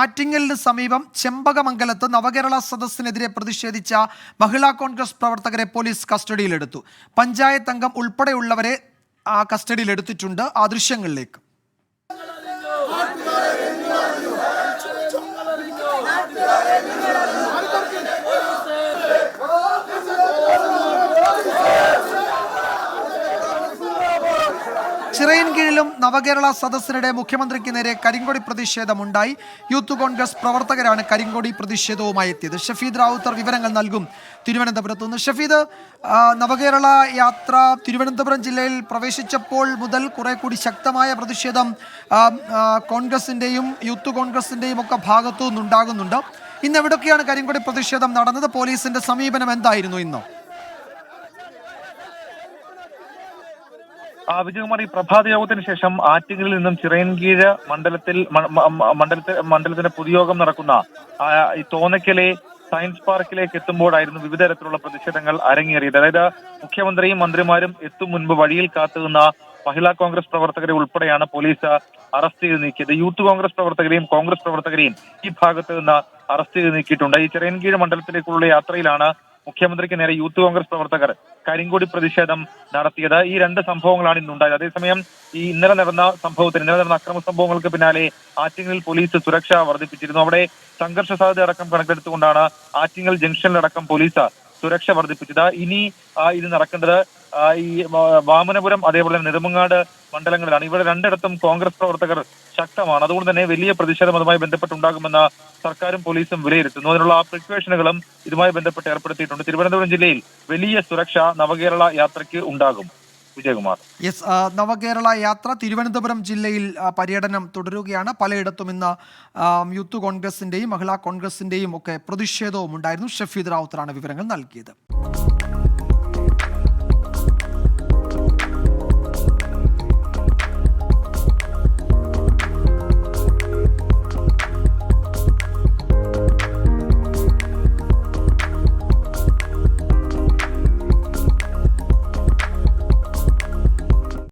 ആറ്റിങ്ങലിന് സമീപം ചെമ്പകമംഗലത്ത് നവകേരള സദസ്സിനെതിരെ പ്രതിഷേധിച്ച മഹിളാ കോൺഗ്രസ് പ്രവർത്തകരെ പോലീസ് കസ്റ്റഡിയിലെടുത്തു. പഞ്ചായത്ത് അംഗം ഉൾപ്പെടെയുള്ളവരെ കസ്റ്റഡിയിലെടുത്തിട്ടുണ്ട്. ആ ദൃശ്യങ്ങളിലേക്ക്. ചിറയൻകീഴിലും നവകേരള സദസ്സിനിടെ മുഖ്യമന്ത്രിക്ക് നേരെ കരിങ്കൊടി പ്രതിഷേധമുണ്ടായി. യൂത്ത് കോൺഗ്രസ് പ്രവർത്തകരാണ് കരിങ്കൊടി പ്രതിഷേധവുമായി എത്തിയത്. ഷഫീദ് റാവുത്തർ വിവരങ്ങൾ നൽകും തിരുവനന്തപുരത്ത് നിന്ന്. ഷഫീദ്, നവകേരള യാത്ര തിരുവനന്തപുരം ജില്ലയിൽ പ്രവേശിച്ചപ്പോൾ മുതൽ കുറെ കൂടി ശക്തമായ പ്രതിഷേധം കോൺഗ്രസിന്റെയും യൂത്ത് കോൺഗ്രസിന്റെയും ഒക്കെ ഭാഗത്തു നിന്നുണ്ടാകുന്നുണ്ട്. ഇന്ന് എവിടൊക്കെയാണ് കരിങ്കൊടി പ്രതിഷേധം നടന്നത്? പോലീസിന്റെ സമീപനം എന്തായിരുന്നു ഇന്ന്? വിജയകുമാർ, ഈ പ്രഭാത യോഗത്തിന് ശേഷം ആറ്റിങ്ങലിൽ നിന്നും ചിറയൻകീഴ് മണ്ഡലത്തിന്റെ പൊതുയോഗം നടക്കുന്ന ഈ തോന്നയ്ക്കലെ സയൻസ് പാർക്കിലേക്ക് എത്തുമ്പോഴായിരുന്നു വിവിധ തരത്തിലുള്ള പ്രതിഷേധങ്ങൾ അരങ്ങേറിയത്. അതായത് മുഖ്യമന്ത്രിയും മന്ത്രിമാരും എത്തും മുൻപ് വഴിയിൽ കാത്തുനിന്ന മഹിളാ കോൺഗ്രസ് പ്രവർത്തകരെ ഉൾപ്പെടെയാണ് പോലീസ് അറസ്റ്റ് ചെയ്ത് നീക്കിയത്. യൂത്ത് കോൺഗ്രസ് പ്രവർത്തകരെയും കോൺഗ്രസ് പ്രവർത്തകരെയും ഈ ഭാഗത്ത് നിന്ന് അറസ്റ്റ് ചെയ്ത് നീക്കിയിട്ടുണ്ട്. ഈ ചിറയൻകീഴ് മണ്ഡലത്തിലേക്കുള്ള യാത്രയിലാണ് മുഖ്യമന്ത്രിക്ക് നേരെ യൂത്ത് കോൺഗ്രസ് പ്രവർത്തകർ കരിങ്കൊടി പ്രതിഷേധം നടത്തിയത്. ഈ രണ്ട് സംഭവങ്ങളാണ് ഇന്നുണ്ടായത്. അതേസമയം ഇന്നലെ നടന്ന അക്രമ സംഭവങ്ങൾക്ക് പിന്നാലെ ആറ്റിങ്ങലിൽ പോലീസ് സുരക്ഷ വർദ്ധിപ്പിച്ചിരുന്നു. അവിടെ സംഘർഷ സാധ്യത അടക്കം കണക്കെടുത്തുകൊണ്ടാണ് ആറ്റിങ്ങൽ ജംഗ്ഷനിലടക്കം പോലീസ് സുരക്ഷ വർദ്ധിപ്പിച്ചത്. ഇനി ഇത് നടക്കേണ്ടത് ഈ വാമനപുരം അതേപോലെ നെടുമങ്ങാട് മണ്ഡലങ്ങളിലാണ്. ഇവിടെ രണ്ടിടത്തും കോൺഗ്രസ് പ്രവർത്തകർ ശക്തമാണ്. അതുകൊണ്ട് തന്നെ വലിയ പ്രതിഷേധം അതുമായി ബന്ധപ്പെട്ടുണ്ടാകുമെന്ന് സർക്കാരും പോലീസും വിലയിരുത്തുന്നു. അതിനുള്ള പ്രിക്കോഷനുകളും ഇതുമായി ബന്ധപ്പെട്ട് ഏർപ്പെടുത്തിയിട്ടുണ്ട്. തിരുവനന്തപുരം ജില്ലയിൽ വലിയ സുരക്ഷ നവകേരള യാത്രയ്ക്ക് ഉണ്ടാകും. വിജയകുമാർ. യെസ്, നവകേരള യാത്ര തിരുവനന്തപുരം ജില്ലയിൽ പര്യടനം തുടരുകയാണ്. പലയിടത്തും ഇന്ന് യൂത്ത് കോൺഗ്രസിന്റെയും മഹിളാ കോൺഗ്രസിന്റെയും ഒക്കെ പ്രതിഷേധവും ഉണ്ടായിരുന്നു. ഷഫീദ് റാവുത്തറാണ് വിവരങ്ങൾ നൽകിയത്.